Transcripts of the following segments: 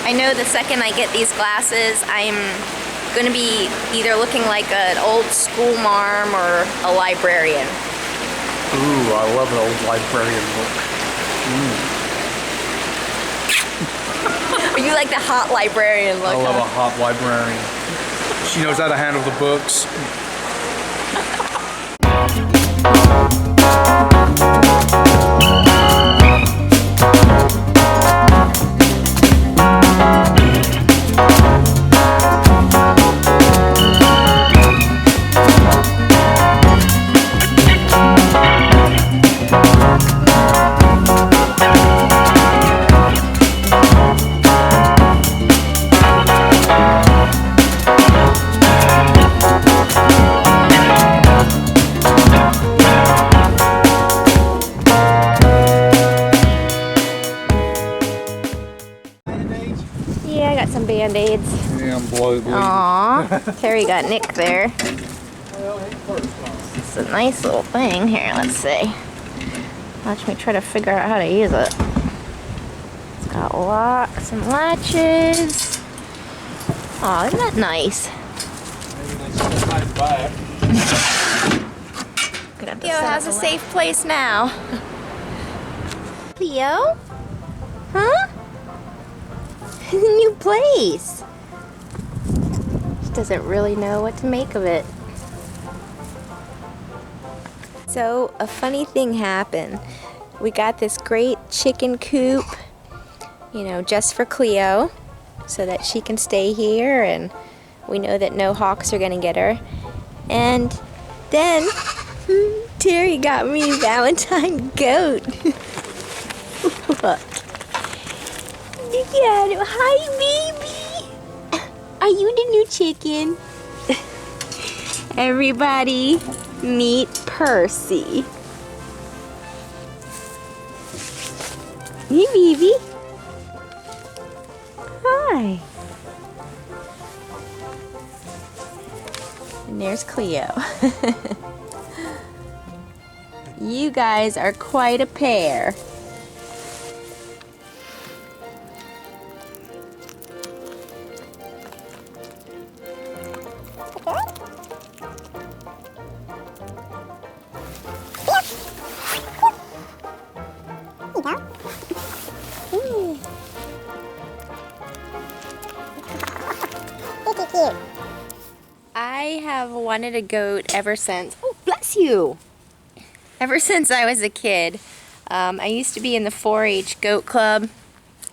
I know the second I get these glasses, I'm gonna be either looking like an old school marm or a librarian. Ooh, I love an old librarian look. Are you like the hot librarian look? I love a hot librarian. She knows how to handle the books. Yeah, I got some Band-Aids. Yeah, I'm bleeding. Aww, Terry got Nick there. It's a nice little thing. Here, let's see. Watch me try to figure out how to use it. It's got locks and latches. Aw, isn't that nice? Cleo has a safe place now. Cleo? Huh? New place. She doesn't really know what to make of it. So a funny thing happened. We got this great chicken coop, you know, just for Cleo, so that she can stay here, and we know that no hawks are gonna get her. And then Terry got me Valentine goat. Look. Look at him. Hi, baby. Are you the new chicken? Everybody, meet Percy. Hey, baby. Hi. And there's Cleo. You guys are quite a pair. I have wanted a goat ever since, oh bless you, ever since I was a kid. I used to be in the 4-H goat club,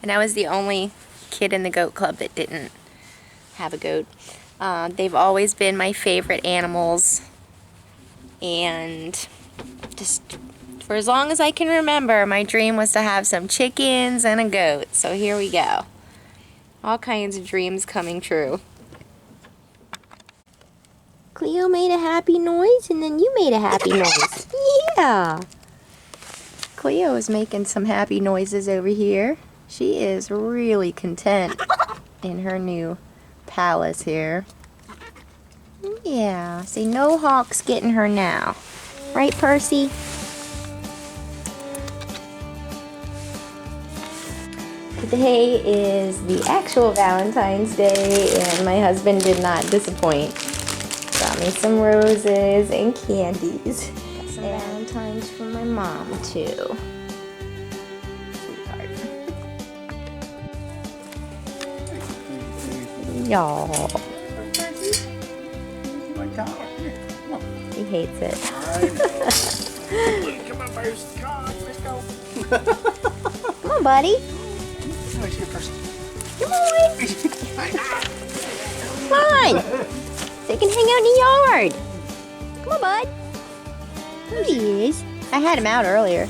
and I was the only kid in the goat club that didn't have a goat. They've always been my favorite animals, and just for as long as I can remember, my dream was to have some chickens and a goat. So here we go. All kinds of dreams coming true. Cleo made a happy noise, and then you made a happy noise. Yeah. Cleo is making some happy noises over here. She is really content in her new palace here. Yeah, see, no hawks getting her now. Right, Percy? Today is the actual Valentine's Day, and my husband did not disappoint. Got me some roses and candies. Got some Valentines from my mom, too. Sweetheart. Y'all. He hates it. Come on, Percy. Come on, let's go. Come on, buddy. Come on. Come on. So you can hang out in the yard. Come on, bud. There he is. I had him out earlier.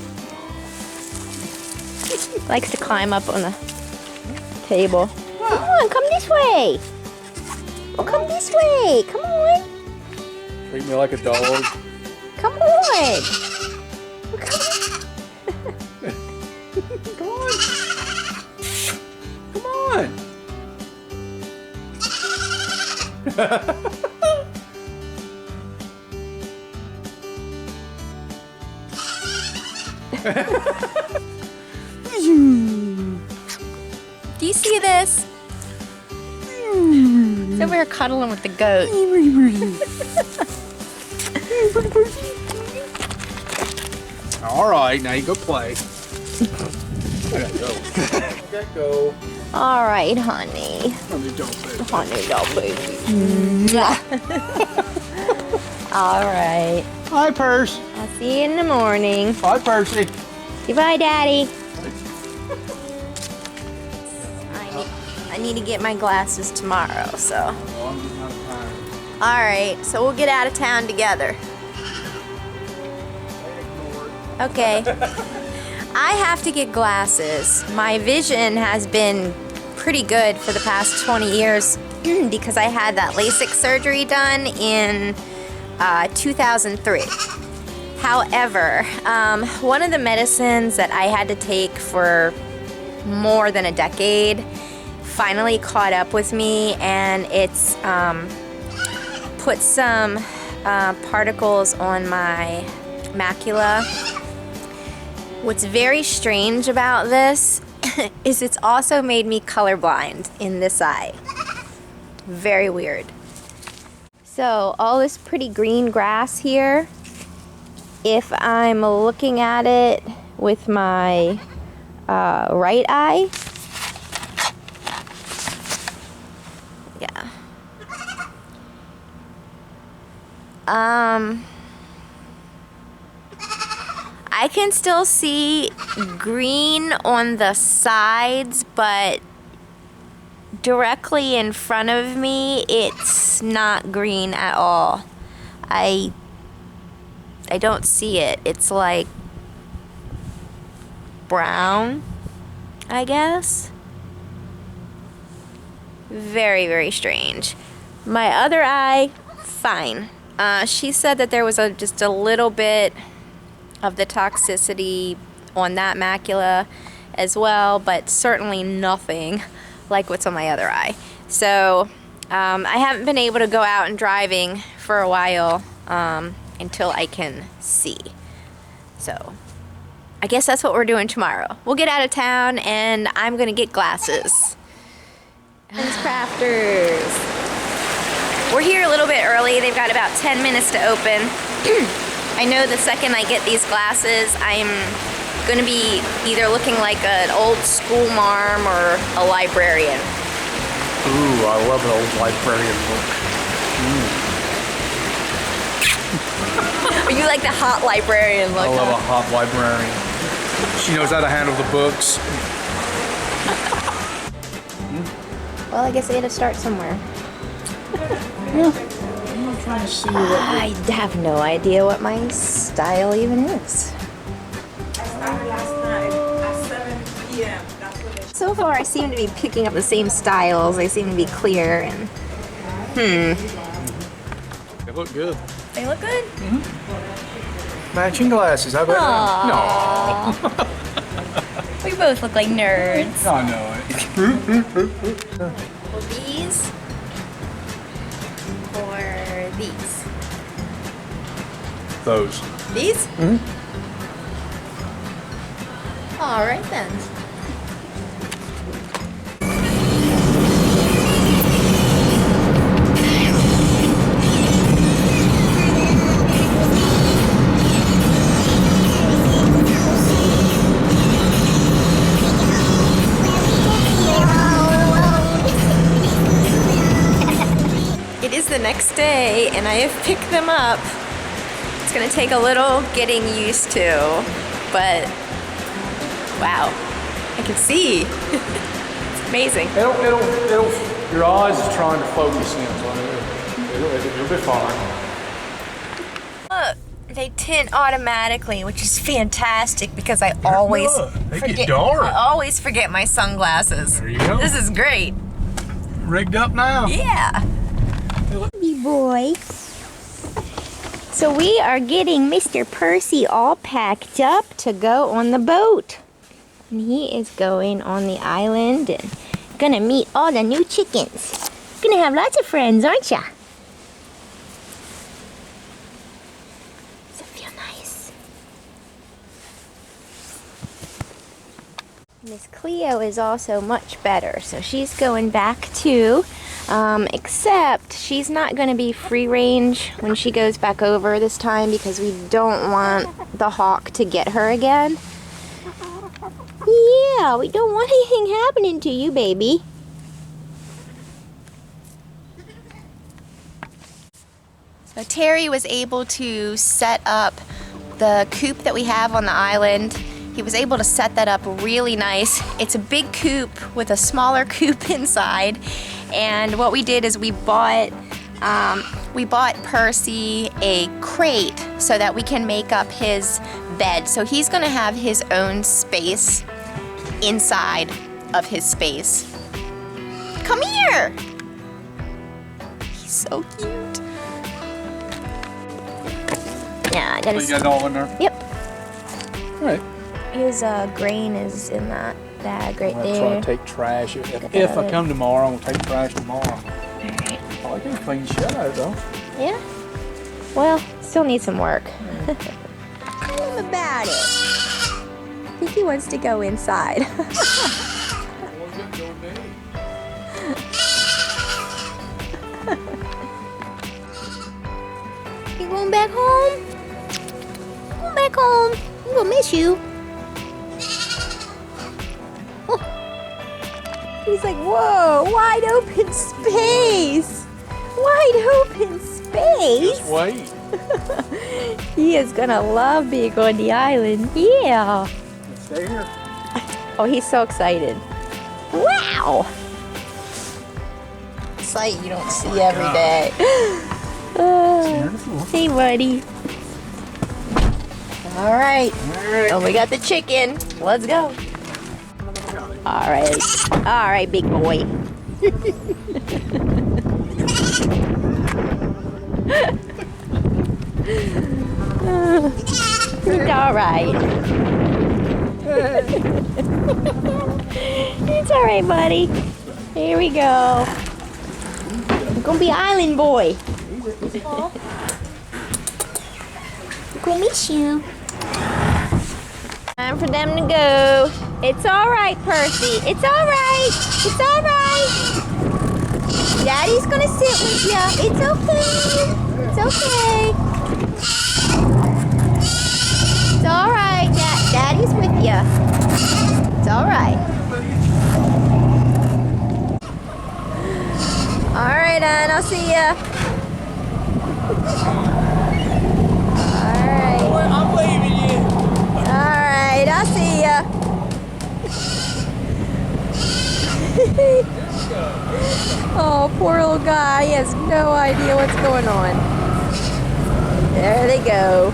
Likes to climb up on the table. Come on, come this way. Oh, come this way. Come on. Treat me like a dog. Come on. Come on. Come on. Do you see this. It's over here cuddling with the goat. All right, now you go play. I gotta go. Okay, go. All right, honey. Honey, don't baby. Honey, don't baby. All right. Hi, Percy. I'll see you in the morning. Hi, Percy. Goodbye, Daddy. I need to get my glasses tomorrow, so. Oh, I'm getting out of time. All right, so we'll get out of town together. Okay. I have to get glasses. My vision has been pretty good for the past 20 years because I had that LASIK surgery done in 2003. However, one of the medicines that I had to take for more than a decade finally caught up with me, and it's put some particles on my macula. What's very strange about this is it's also made me colorblind in this eye. Very weird. So all this pretty green grass here, if I'm looking at it with my right eye, yeah. I can still see green on the sides, but directly in front of me, it's not green at all. I don't see it. It's like brown, I guess. Very, very strange. My other eye, fine. She said that there was just a little bit of the toxicity on that macula as well, but certainly nothing like what's on my other eye. So I haven't been able to go out and driving for a while until I can see. So I guess that's what we're doing tomorrow. We'll get out of town and I'm gonna get glasses. Lens Crafters. We're here a little bit early. They've got about 10 minutes to open. I know the second I get these glasses, I'm gonna be either looking like an old school marm or a librarian. Ooh, I love an old librarian look. Are you like the hot librarian look? I love a hot librarian. She knows how to handle the books. Well, I guess I gotta start somewhere. Yeah. I'm trying to see what... I have no idea what my style even is. I started last night at 7 p.m. That's when they... So far, I seem to be picking up the same styles. They seem to be clear and... They look good. They look good? Matching glasses, how about that? No. We both look like nerds. I know it. Well, these or these? Those. These? All right then. It is the next day and I have picked them up. It's gonna take a little getting used to, but wow, I can see. It's amazing. It'll, your eyes is trying to focus in on it. It'll be fine. Look, they tint automatically, which is fantastic because I always They get dark. I always forget my sunglasses. There you go. This is great. Rigged up now. Yeah. Hey boy. So we are getting Mr. Percy all packed up to go on the boat. And he is going on the island and gonna meet all the new chickens. Gonna have lots of friends, aren't ya? Does it feel nice? Miss Cleo is also much better, so she's going back too. Except she's not going to be free range when she goes back over this time because we don't want the hawk to get her again. Yeah, we don't want anything happening to you, baby. So Terry was able to set up the coop that we have on the island. He was able to set that up really nice. It's a big coop with a smaller coop inside. And what we did is we bought Percy a crate so that we can make up his bed. So he's gonna have his own space inside of his space. Come here! He's so cute. Yeah, that So is. you got it all in there? Yep. All right. His grain is in that bag right I'm gonna there. try to take trash. If I come tomorrow, I'm gonna take trash tomorrow. Alright. I like to clean shit out of it though. Yeah. Well, still needs some work. Tell him about it. I think he wants to go inside. You going back home? Going back home. I'm gonna miss you. Oh. He's like, whoa, wide open space. Wide open space. Just wait. He is gonna love being on the island. Yeah. Stay here. Oh, he's so excited. Wow. Sight you don't see every day. Hey, buddy. All right. Oh, we got the chicken. Let's go. All right. All right, big boy. It's all right. It's all right, buddy. Here we go. You're gonna be island boy. Gonna miss you. Time for them to go. It's all right, Percy. It's all right. It's all right. Daddy's gonna sit with you. It's okay. It's okay. It's all right. Daddy's with you. It's all right. All right, Ann. I'll see ya. All right. I'm leaving you. All right. I'll see ya. Oh, poor little guy. He has no idea what's going on. There they go.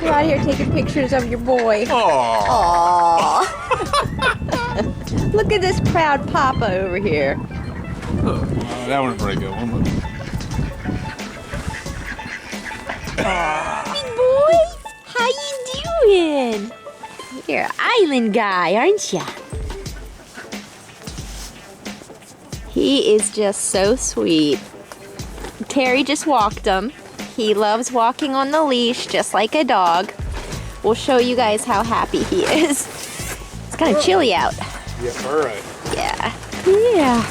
You're out here taking pictures of your boy. Aww. Look at this proud papa over here. That one's a pretty good one. Big boy, how you doing? You're an island guy, aren't ya? He is just so sweet. Terry just walked him. He loves walking on the leash just like a dog. We'll show you guys how happy he is. It's kind of chilly out. Yeah, all right. Yeah. Yeah.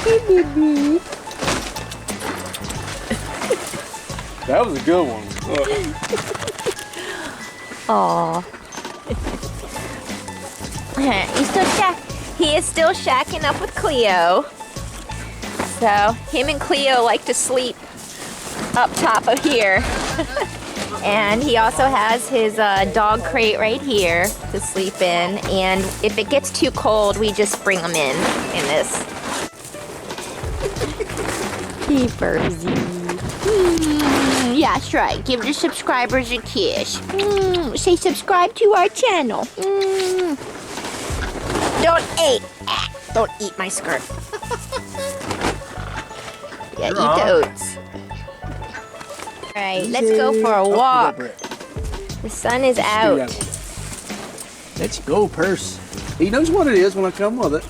Hey, baby. That was a good one. Aw. He is still shacking up with Cleo. So him and Cleo like to sleep up top of here. And he also has his dog crate right here to sleep in. And if it gets too cold, we just bring him in this. Hey, Percy. Yeah, that's right. Give the subscribers a kiss. Say subscribe to our channel. Don't eat my skirt. Yeah, eat the oats. All right, let's go for a walk. The sun is out. Let's go, Percy. He knows what it is when I come with it.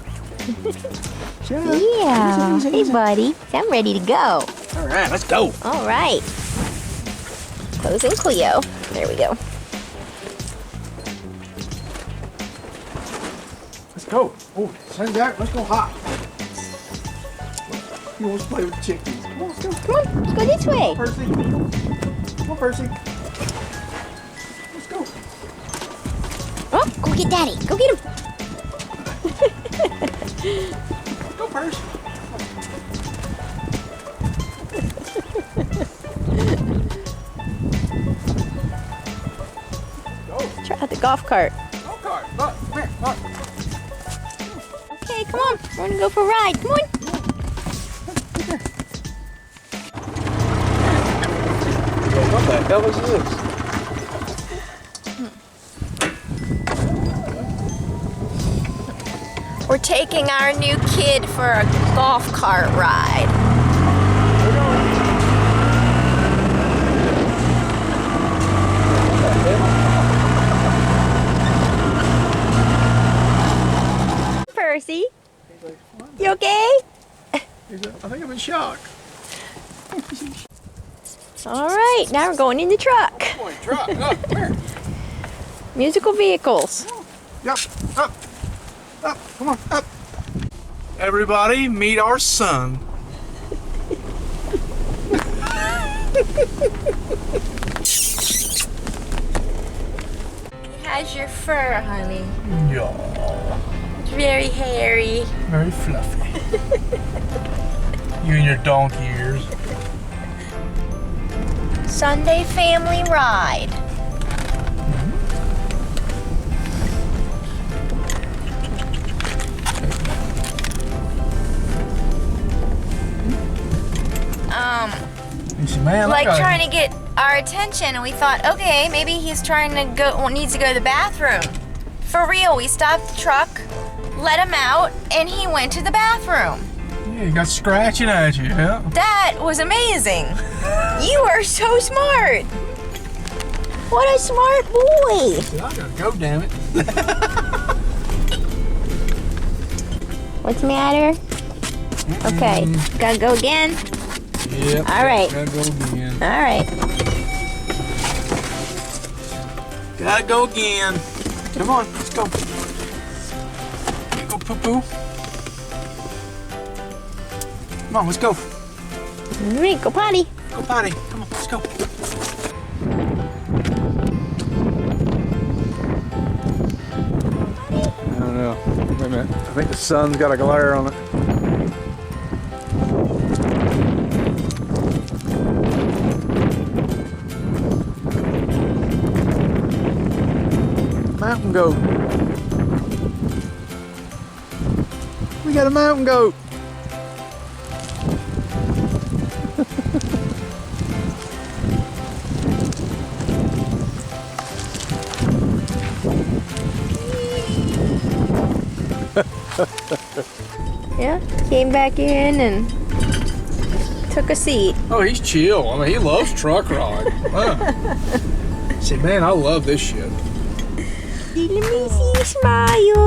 Yeah. Hey, buddy. I'm ready to go. All right, let's go. All right. Closing Cleo. There we go. Let's go. Oh, sun's out. Let's go hop. He wants to play with the chickens. Come on, let's go. Come on, let's go this way. Percy. Come on, Percy. Let's go. Oh, go get Daddy. Go get him. Go, Percy. Go. Try out the golf cart. Go kart. Look, come here. Look. Okay, come on. We're gonna go for a ride. Come on. What the hell is this? We're taking our new kid for a golf cart ride. Percy, you okay? I think I'm in shock. All right, now we're going in the truck. Boy, truck. Up, here. Musical vehicles. Yep. Up. Up. Come on. Up. Everybody, meet our son. How's your fur, honey? Yeah. It's very hairy. Very fluffy. You and your donkey ears. Sunday family ride. Man, like trying to get our attention, and we thought, okay, maybe he's trying to go, needs to go to the bathroom. For real, we stopped the truck, let him out, and he went to the bathroom. Yeah, he got scratching at you, yeah? That was amazing. You are so smart. What a smart boy. I gotta go, damn it. What's the matter? Okay, gotta go again. Yep. All right. Gotta go again. All right. Gotta go again. Come on, let's go. Go poo-poo. Come on, let's go. All right, go potty. Go potty. Come on, let's go. I don't know. Wait a minute. I think the sun's got a glare on it. Mountain goat. We got a mountain goat. Yeah, came back in and took a seat. Oh, he's chill. I mean, he loves truck ride. See, man, I love this shit. Let me see you smile.